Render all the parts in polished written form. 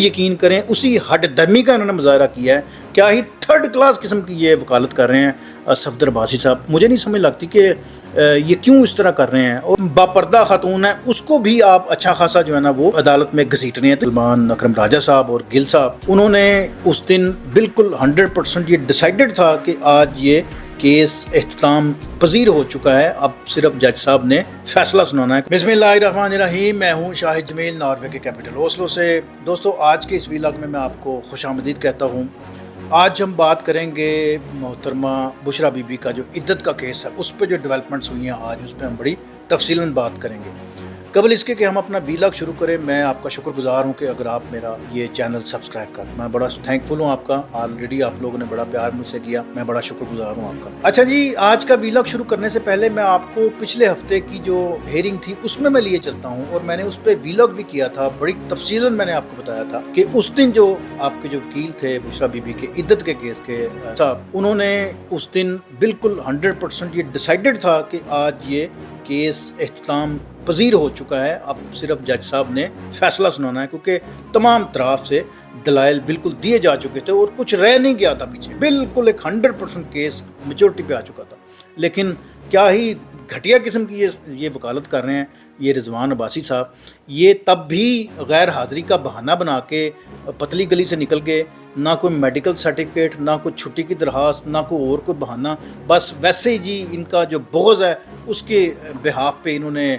یقین کریں اسی ہٹ درمی کا انہوں نے مظاہرہ کیا ہے. کیا ہی تھرڈ کلاس قسم کی یہ وکالت کر رہے ہیں صفدر عباسی صاحب. مجھے نہیں سمجھ لگتی کہ یہ کیوں اس طرح کر رہے ہیں. اور باپردہ خاتون ہے اس کو بھی آپ اچھا خاصا جو ہے نا وہ عدالت میں گھسیٹ رہے ہیں. سلمان اکرم راجہ صاحب اور گل صاحب انہوں نے اس دن بالکل 100% یہ ڈیسائیڈڈ تھا کہ آج یہ کیس اختتام پذیر ہو چکا ہے. اب صرف جج صاحب نے فیصلہ سنانا ہے. بسم اللہ الرحمن الرحیم. میں ہوں شاہد جمیل ناروے کے کیپٹل اوسلو سے. دوستو آج کے اس ویلاگ میں آپ کو خوش آمدید کہتا ہوں. آج ہم بات کریں گے محترمہ بشرا بی بی کا جو عدت کا کیس ہے اس پہ جو ڈیولپمنٹس ہوئی ہیں آج اس پہ ہم بڑی تفصیلاً بات کریں گے. قبل اس کے کہ ہم اپنا ویلاگ شروع کریں میں آپ کا شکر گزار ہوں کہ اگر آپ میرا یہ چینل سبسکرائب کریں. میں بڑا تھینک فل ہوں آپ کا. آلریڈی آپ لوگوں نے بڑا پیار مجھ سے کیا. میں بڑا شکر گزار ہوں آپ کا. اچھا جی آج کا ویلاگ شروع کرنے سے پہلے میں آپ کو پچھلے ہفتے کی جو ہیئرنگ تھی اس میں لیے چلتا ہوں اور میں نے اس پہ ویلاگ بھی کیا تھا. بڑی تفصیلاً میں نے آپ کو بتایا تھا کہ اس دن جو آپ کے جو وکیل تھے بشرا بی بی کے عدت کے کیس کے صاحب انہوں نے اس دن بالکل 100% یہ ڈیسائیڈڈ تھا کہ آج یہ کیس اختتام پذیر ہو چکا ہے. اب صرف جج صاحب نے فیصلہ سنانا ہے کیونکہ تمام طرف سے دلائل بالکل دیے جا چکے تھے اور کچھ رہ نہیں گیا تھا پیچھے. بالکل ایک 100% کیس میجورٹی پہ آ چکا تھا. لیکن کیا ہی گھٹیا قسم کی یہ وکالت کر رہے ہیں یہ رضوان عباسی صاحب. یہ تب بھی غیر حاضری کا بہانہ بنا کے پتلی گلی سے نکل گئے. نہ کوئی میڈیکل سرٹیفکیٹ نہ کوئی چھٹی کی درخواست نہ کوئی اور کوئی بہانہ. بس ویسے ہی جی ان کا جو بغض ہے اس کے بحاف پہ انہوں نے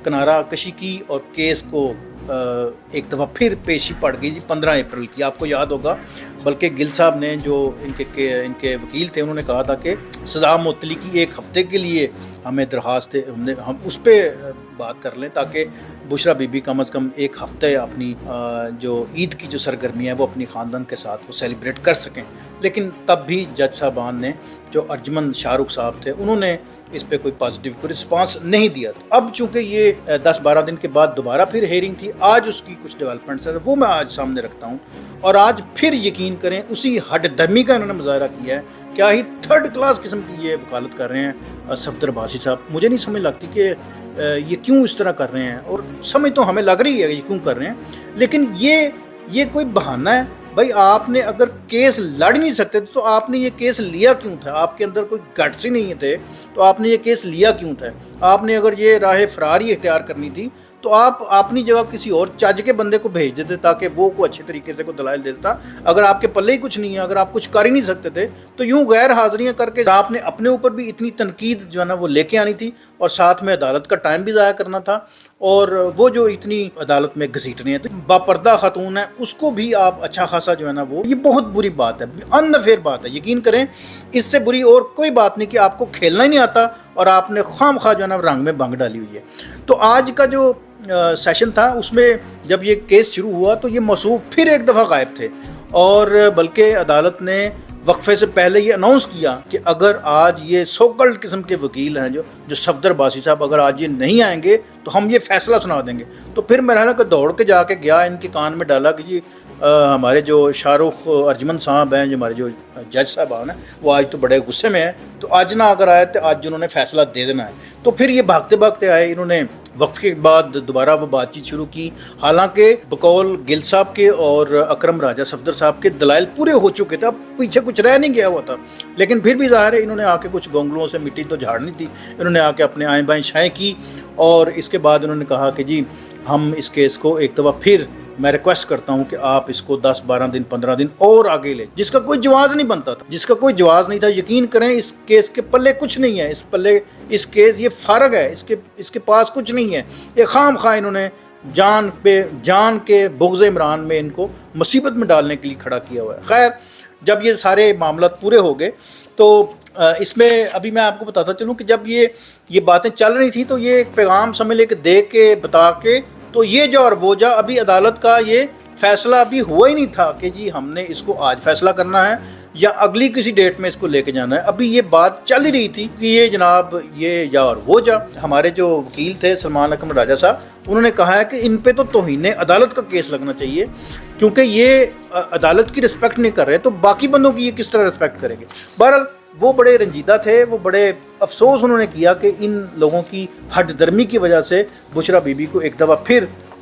کنارہ کشی کی اور کیس کو ایک دفعہ پھر پیشی پڑ گئی 15 اپریل کی. آپ کو یاد ہوگا بلکہ گل صاحب نے جو ان کے وکیل تھے انہوں نے کہا تھا کہ سزا معطلی کی 1 ہفتے کے لیے ہمیں درخواست ہم اس پہ بات کر لیں تاکہ بشرا بی بی کم از کم 1 ہفتے اپنی جو عید کی جو سرگرمی ہے وہ اپنی خاندان کے ساتھ وہ سیلیبریٹ کر سکیں. لیکن تب بھی جج صاحبان نے جو ارجمند شاہ رخ صاحب تھے انہوں نے اس پہ کوئی پازیٹیو کوئی رسپانس نہیں دیا. اب چونکہ یہ 10-12 دن کے بعد دوبارہ پھر ہیئرنگ تھی آج اس کی کچھ ڈیولپمنٹس ہیں وہ میں آج سامنے رکھتا ہوں. اور آج پھر یقین کریں اسی ہٹ درمی کا انہوں نے مظاہرہ کیا ہے. کیا ہی تھرڈ کلاس قسم کی یہ وکالت کر رہے ہیں صفدر عباسی صاحب. مجھے نہیں سمجھ لگتی کہ یہ کیوں اس طرح کر رہے ہیں. اور سمجھ تو ہمیں لگ رہی ہے کہ یہ کیوں کر رہے ہیں لیکن یہ کوئی بہانہ ہے. بھائی آپ نے اگر کیس لڑ نہیں سکتے تو آپ نے یہ کیس لیا کیوں تھا. آپ کے اندر کوئی گٹس ہی نہیں تھے تو آپ نے یہ کیس لیا کیوں تھا. آپ نے اگر یہ راہ فراری اختیار کرنی تھی تو آپ اپنی جگہ کسی اور چج کے بندے کو بھیج دیتے تاکہ وہ کوئی اچھے طریقے سے کوئی دلائل دیتا. اگر آپ کے پلے ہی کچھ نہیں ہے اگر آپ کچھ کر ہی نہیں سکتے تھے تو یوں غیر حاضریاں کر کے آپ نے اپنے اوپر بھی اتنی تنقید جو ہے نا وہ لے کے آنی تھی اور ساتھ میں عدالت کا ٹائم بھی ضائع کرنا تھا. اور وہ جو اتنی عدالت میں گھسیٹنے ہیں تو باپردہ خاتون ہے اس کو بھی آپ اچھا خاصا جو ہے نا وہ یہ بہت بری بات ہے. انفیئر بات ہے. یقین کریں اس سے بری اور کوئی بات نہیں کہ آپ کو کھیلنا ہی نہیں آتا اور آپ نے خام خواہ جو ہے نا رنگ میں بنگ ڈالی ہوئی ہے. تو آج کا جو سیشن تھا اس میں جب یہ کیس شروع ہوا تو یہ موصوف پھر ایک دفعہ غائب تھے اور بلکہ عدالت نے وقفے سے پہلے یہ اناؤنس کیا کہ اگر آج یہ سوکلڈ قسم کے وکیل ہیں جو صفدر عباسی صاحب اگر آج یہ نہیں آئیں گے تو ہم یہ فیصلہ سنا دیں گے. تو پھر میں رہنا کہ دوڑ کے جا کے گیا ان کے کان میں ڈالا کہ جی ہمارے جو شاہ رخ ارجمند صاحب ہیں جو ہمارے جو جج صاحبان ہیں وہ آج تو بڑے غصے میں ہیں تو آج نہ اگر آئے تو آج انہوں نے فیصلہ دے دینا ہے. تو پھر یہ بھاگتے بھاگتے آئے. انہوں نے وقفے کے بعد دوبارہ وہ بات چیت شروع کی. حالانکہ بقول گل صاحب کے اور اکرم راجہ صفدر صاحب کے دلائل پورے ہو چکے تھے. اب پیچھے کچھ رہ نہیں گیا ہوا تھا لیکن پھر بھی ظاہر ہے انہوں نے آ کے کچھ گونگلوں سے مٹی تو جھاڑنی تھی. انہوں نے آ کے اپنے آئیں بائیں شائیں کی اور اس کے بعد انہوں نے کہا کہ جی ہم اس کیس کو ایک دفعہ پھر میں ریکویسٹ کرتا ہوں کہ آپ اس کو 10-12 دن 15 دن اور آگے لیں. جس کا کوئی جواز نہیں بنتا تھا جس کا کوئی جواز نہیں تھا. یقین کریں اس کیس کے پلے کچھ نہیں ہے. اس کیس یہ فارغ ہے. اس کے پاس کچھ نہیں ہے. یہ خام خواہ انہوں نے جان کے بغض عمران میں ان کو مصیبت میں ڈالنے کے لیے کھڑا کیا ہوا ہے. خیر جب یہ سارے معاملات پورے ہو گئے تو اس میں ابھی میں آپ کو بتاتا چلوں کہ جب یہ باتیں چل رہی تھیں تو یہ ایک پیغام سمجھ لے کے دے کے بتا کے تو یہ جا اور وہ جا ابھی عدالت کا یہ فیصلہ ابھی ہوا ہی نہیں تھا کہ جی ہم نے اس کو آج فیصلہ کرنا ہے یا اگلی کسی ڈیٹ میں اس کو لے کے جانا ہے. ابھی یہ بات چل ہی رہی تھی کہ یہ جناب یہ جا اور وہ جا. ہمارے جو وکیل تھے سلمان اکرم راجہ صاحب انہوں نے کہا ہے کہ ان پہ تو توہین عدالت کا کیس لگنا چاہیے کیونکہ یہ عدالت کی رسپیکٹ نہیں کر رہے تو باقی بندوں کی یہ کس طرح رسپیکٹ کریں گے. بہرحال وہ بڑے رنجیدہ تھے. وہ بڑے افسوس انہوں نے کیا کہ ان لوگوں کی ہٹ درمی کی وجہ سے بشرا بی بی کو ایک دفعہ پھر